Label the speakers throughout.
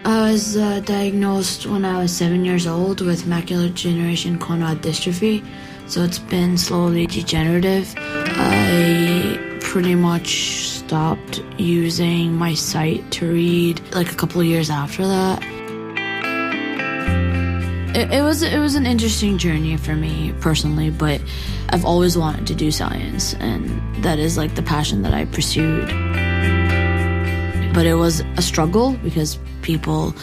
Speaker 1: I was diagnosed when I was 7 years old with macular degeneration choroidal dystrophy, so it's been slowly degenerative. I pretty much stopped using my sight to read like a couple of years after that. It was an interesting journey for me personally, but I've always wanted to do science, and that is like the passion that I pursued. But it was a struggle because people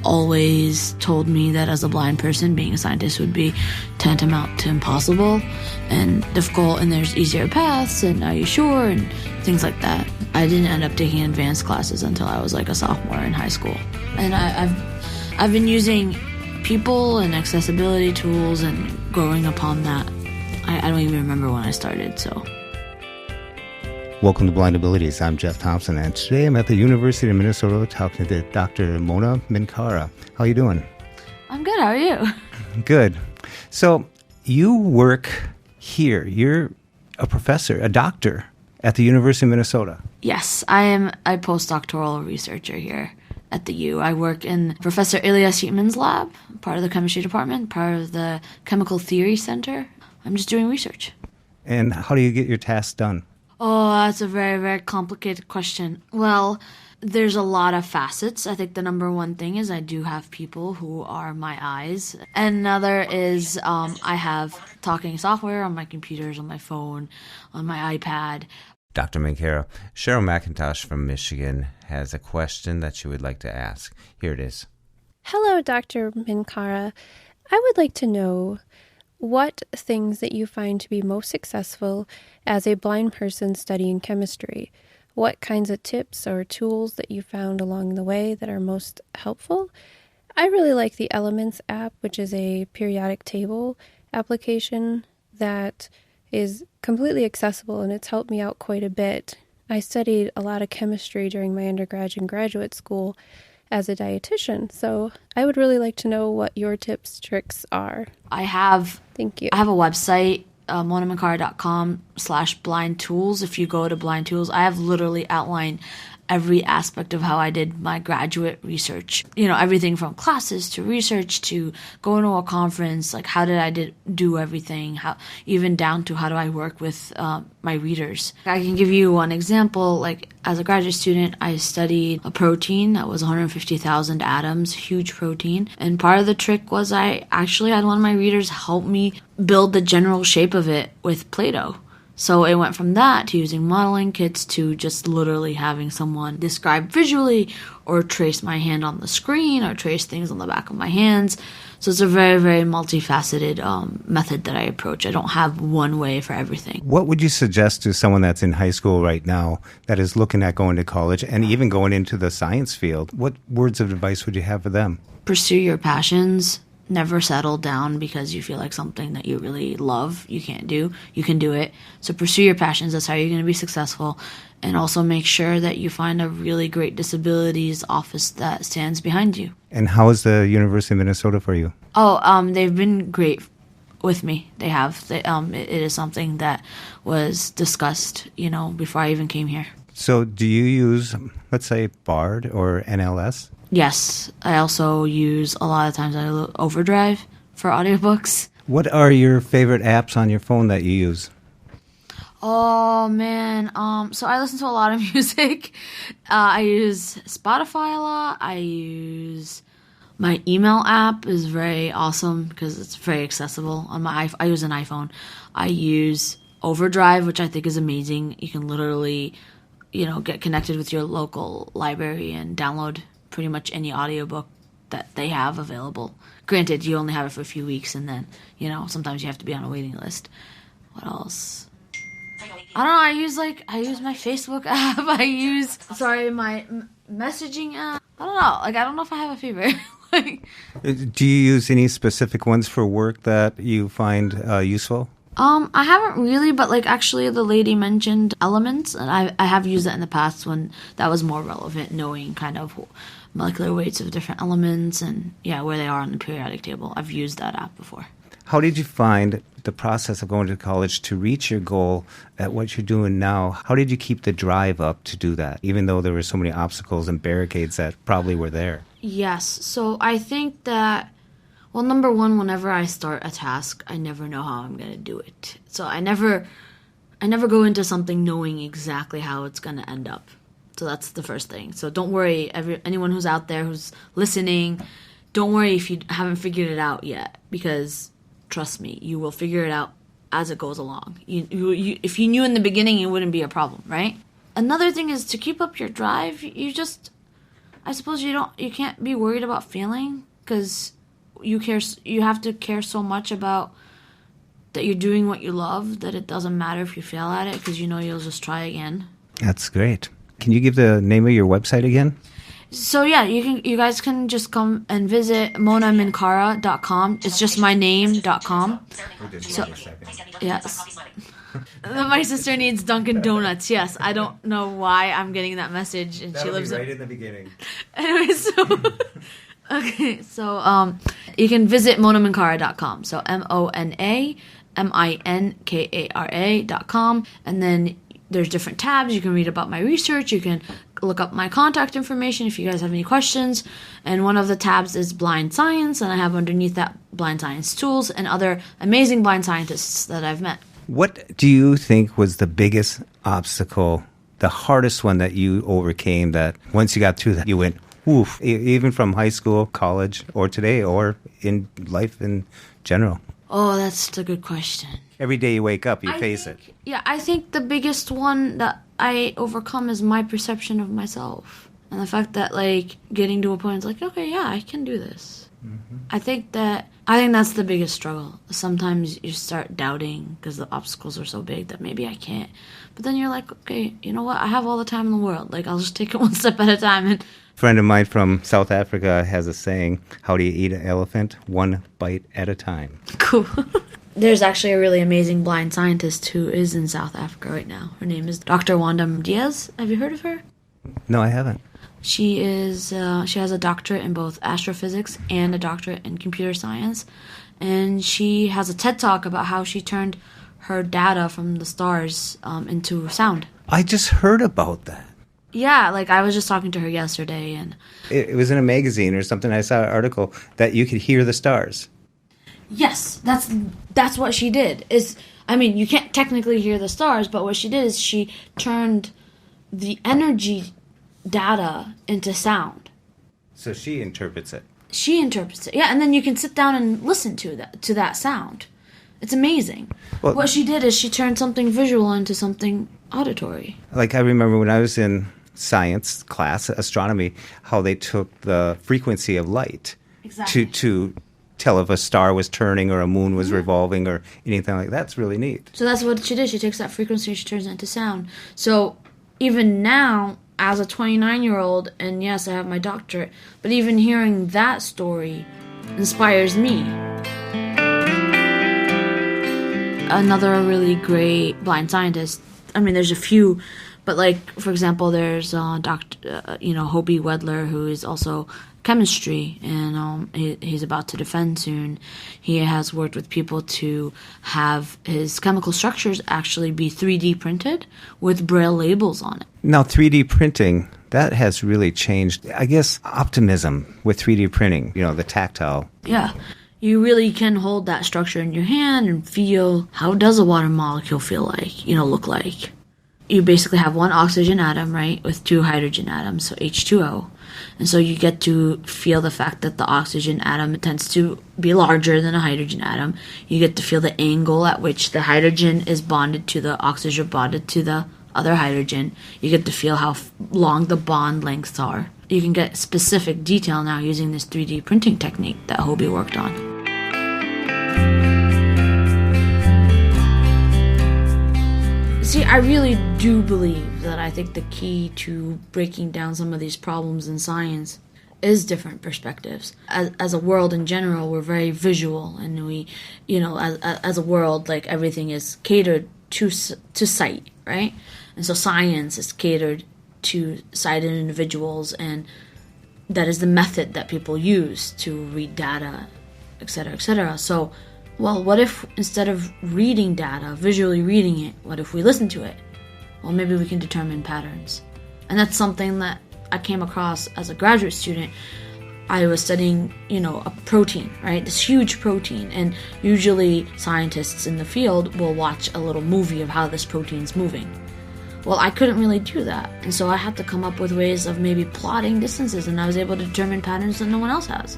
Speaker 1: always told me that as a blind person, being a scientist would be tantamount to impossible and difficult, and there's easier paths, and are you sure, and things like that. I didn't end up taking advanced classes until I was like a sophomore in high school. And I've been using people and accessibility tools and growing upon that. I don't even remember when I started, so.
Speaker 2: Welcome to Blind Abilities. I'm Jeff Thompson, and today I'm at the University of Minnesota talking to Dr. Mona Minkara. How are you doing?
Speaker 1: I'm good. How are you?
Speaker 2: Good. So you work here. You're a professor, a doctor at the University of Minnesota.
Speaker 1: Yes, I am a postdoctoral researcher here at the U. I work in Professor Elias Heatman's lab, part of the chemistry department, part of the chemical theory center. I'm just doing research.
Speaker 2: And how do you get your tasks done?
Speaker 1: Oh, that's a very, very complicated question. Well, there's a lot of facets. I think the number one thing is I do have people who are my eyes. And another is I have talking software on my computers, on my phone, on my iPad.
Speaker 3: Dr. Minkara, Cheryl McIntosh from Michigan has a question that she would like to ask. Here it is.
Speaker 4: Hello, Dr. Minkara. I would like to know what things that you find to be most successful as a blind person studying chemistry. What kinds of tips or tools that you found along the way that are most helpful? I really like the Elements app, which is a periodic table application that is completely accessible, and it's helped me out quite a bit. I studied a lot of chemistry during my undergraduate and graduate school as a dietitian, so I would really like to know what your tips, tricks are.
Speaker 1: Thank you. I have a website, monaminkara.com/blind tools. If you go to blind tools, I have literally outlined every aspect of how I did my graduate research. You know, everything from classes to research to going to a conference, like how did I do everything, how even down to how do I work with my readers. I can give you one example. Like as a graduate student, I studied a protein that was 150,000 atoms, huge protein. And part of the trick was I actually had one of my readers help me build the general shape of it with Play-Doh. So it went from that to using modeling kits to just literally having someone describe visually or trace my hand on the screen or trace things on the back of my hands. So it's a very, very multifaceted method that I approach. I don't have one way for everything.
Speaker 2: What would you suggest to someone that's in high school right now that is looking at going to college and even going into the science field? What words of advice would you have for them?
Speaker 1: Pursue your passions. Never settle down because you feel like something that you really love you can't do. You can do it. So pursue your passions. That's how you're going to be successful. And also make sure that you find a really great disabilities office that stands behind you.
Speaker 2: And how is the University of Minnesota for you?
Speaker 1: They've been great with me. They have. It is something that was discussed, before I even came here.
Speaker 2: So do you use, let's say, BARD or NLS?
Speaker 1: Yes, I also use a lot of times Overdrive for audiobooks.
Speaker 2: What are your favorite apps on your phone that you use?
Speaker 1: Oh man, so I listen to a lot of music. I use Spotify a lot. I use my email app is very awesome because it's very accessible on my I use an iPhone. I use Overdrive, which I think is amazing. You can literally, get connected with your local library and download pretty much any audiobook that they have available. Granted, you only have it for a few weeks, and then, sometimes you have to be on a waiting list. What else? I don't know, I use my Facebook app. I use, my messaging app. I don't know. I don't know if I have a favorite.
Speaker 2: Do you use any specific ones for work that you find useful?
Speaker 1: I haven't really, but actually the lady mentioned Elements, and I have used it in the past when that was more relevant, knowing kind of molecular weights of different elements and where they are on the periodic table. I've used that app before.
Speaker 2: How did you find the process of going to college to reach your goal at what you're doing now? How did you keep the drive up to do that, even though there were so many obstacles and barricades that probably were there?
Speaker 1: Yes. So I think that, well, number one, whenever I start a task, I never know how I'm going to do it. So I never go into something knowing exactly how it's going to end up. So that's the first thing. So don't worry, anyone who's out there who's listening, don't worry if you haven't figured it out yet, because trust me, you will figure it out as it goes along. If you knew in the beginning, it wouldn't be a problem, right? Another thing is to keep up your drive. I suppose you can't be worried about failing, because you have to care so much about that you're doing what you love that it doesn't matter if you fail at it, because you'll just try again.
Speaker 2: That's great. Can you give the name of your website again?
Speaker 1: So yeah, you guys can just come and visit monaminkara.com. It's just my name.com. So yes. My sister needs Dunkin' Donuts. Yes, I don't know why I'm getting that message, and she lives
Speaker 2: right in the beginning.
Speaker 1: Anyway, so okay, so you can visit monaminkara.com. So MONAMINKARA.com, and then there's different tabs. You can read about my research. You can look up my contact information if you guys have any questions. And one of the tabs is blind science, and I have underneath that blind science tools and other amazing blind scientists that I've met.
Speaker 2: What do you think was the biggest obstacle, the hardest one that you overcame, that once you got through that, you went, oof, even from high school, college, or today, or in life in general?
Speaker 1: Oh, that's a good question.
Speaker 2: Every day you wake up, you face it.
Speaker 1: Yeah, I think the biggest one that I overcome is my perception of myself. And the fact that, getting to a point, it's like, okay, yeah, I can do this. Mm-hmm. I think that's the biggest struggle. Sometimes you start doubting because the obstacles are so big that maybe I can't. But then you're like, okay, you know what? I have all the time in the world. I'll just take it one step at a time. And
Speaker 2: a friend of mine from South Africa has a saying, how do you eat an elephant? One bite at a time.
Speaker 1: Cool. There's actually a really amazing blind scientist who is in South Africa right now. Her name is Dr. Wanda Diaz. Have you heard of her?
Speaker 2: No, I haven't.
Speaker 1: She has a doctorate in both astrophysics and a doctorate in computer science. And she has a TED Talk about how she turned her data from the stars into sound.
Speaker 2: I just heard about that.
Speaker 1: Yeah, I was just talking to her yesterday, and
Speaker 2: it was in a magazine or something. I saw an article that you could hear the stars.
Speaker 1: Yes, that's what she did. You can't technically hear the stars, but what she did is she turned the energy data into sound.
Speaker 2: So she interprets it.
Speaker 1: She interprets it, yeah, and then you can sit down and listen to that sound. It's amazing. Well, what she did is she turned something visual into something auditory. I
Speaker 2: remember when I was in science class, astronomy, how they took the frequency of light to tell if a star was turning or a moon was revolving or anything like that. That's really neat.
Speaker 1: So that's what she did. She takes that frequency and she turns it into sound. So even now, as a 29-year-old, and yes, I have my doctorate, but even hearing that story inspires me. Another really great blind scientist, there's a few, but for example, there's Dr. Hobie Wedler, who is also chemistry, and he's about to defend soon. He has worked with people to have his chemical structures actually be 3D printed with Braille labels on it.
Speaker 2: Now, 3D printing, that has really changed, I guess, optimism with 3D printing, the tactile.
Speaker 1: Yeah. You really can hold that structure in your hand and feel, how does a water molecule feel like, look like? You basically have one oxygen atom, right, with two hydrogen atoms, so H2O. And so you get to feel the fact that the oxygen atom tends to be larger than a hydrogen atom. You get to feel the angle at which the hydrogen is bonded to the oxygen bonded to the other hydrogen. You get to feel how long the bond lengths are. You can get specific detail now using this 3D printing technique that Hobie worked on. See, I really do believe that I think the key to breaking down some of these problems in science is different perspectives. As a world in general, we're very visual, and we, as a world, everything is catered to sight, right? And so science is catered to sighted individuals, and that is the method that people use to read data, etc., etc. So well, what if instead of reading data, visually reading it, what if we listen to it? Well, maybe we can determine patterns. And that's something that I came across as a graduate student. I was studying, a protein, right? This huge protein. And usually scientists in the field will watch a little movie of how this protein's moving. Well, I couldn't really do that. And so I had to come up with ways of maybe plotting distances, and I was able to determine patterns that no one else has.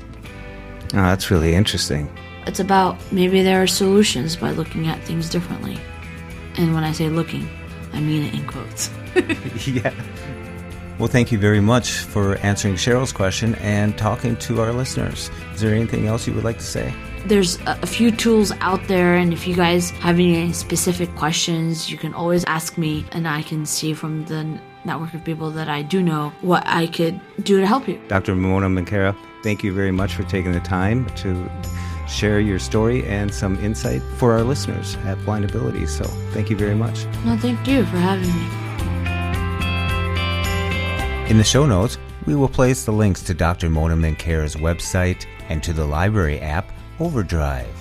Speaker 2: Oh, that's really interesting.
Speaker 1: It's about maybe there are solutions by looking at things differently. And when I say looking, I mean it in quotes.
Speaker 3: Yeah. Well, thank you very much for answering Cheryl's question and talking to our listeners. Is there anything else you would like to say?
Speaker 1: There's a few tools out there, and if you guys have any specific questions, you can always ask me, and I can see from the network of people that I do know what I could do to help you.
Speaker 2: Dr. Mona Minkara, thank you very much for taking the time to share your story and some insight for our listeners at Blind Abilities. So thank you very much.
Speaker 1: No, thank you for having me.
Speaker 3: In the show notes, we will place the links to Dr. Mona Minkara's website and to the library app Overdrive,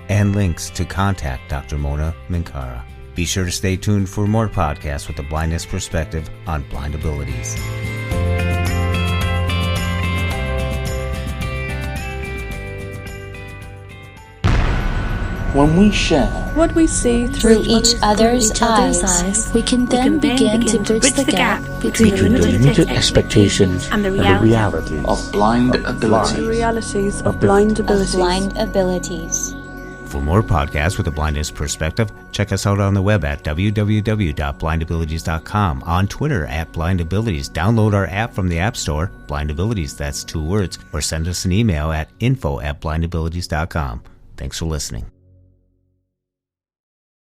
Speaker 3: and links to contact Dr. Mona Minkara. Be sure to stay tuned for more podcasts with a blindness perspective on blind abilities.
Speaker 5: When we share
Speaker 6: what we see
Speaker 7: through each other's eyes, we can then begin to bridge the gap between
Speaker 5: the limited expectations
Speaker 6: and the
Speaker 5: realities
Speaker 6: of blind abilities. The realities of blind abilities.
Speaker 3: For more podcasts with a blindness perspective, check us out on the web at www.blindabilities.com, on Twitter at blindabilities. Download our app from the App Store, Blind Abilities, that's 2 words, or send us an email at info@blindabilities.com. Thanks for listening.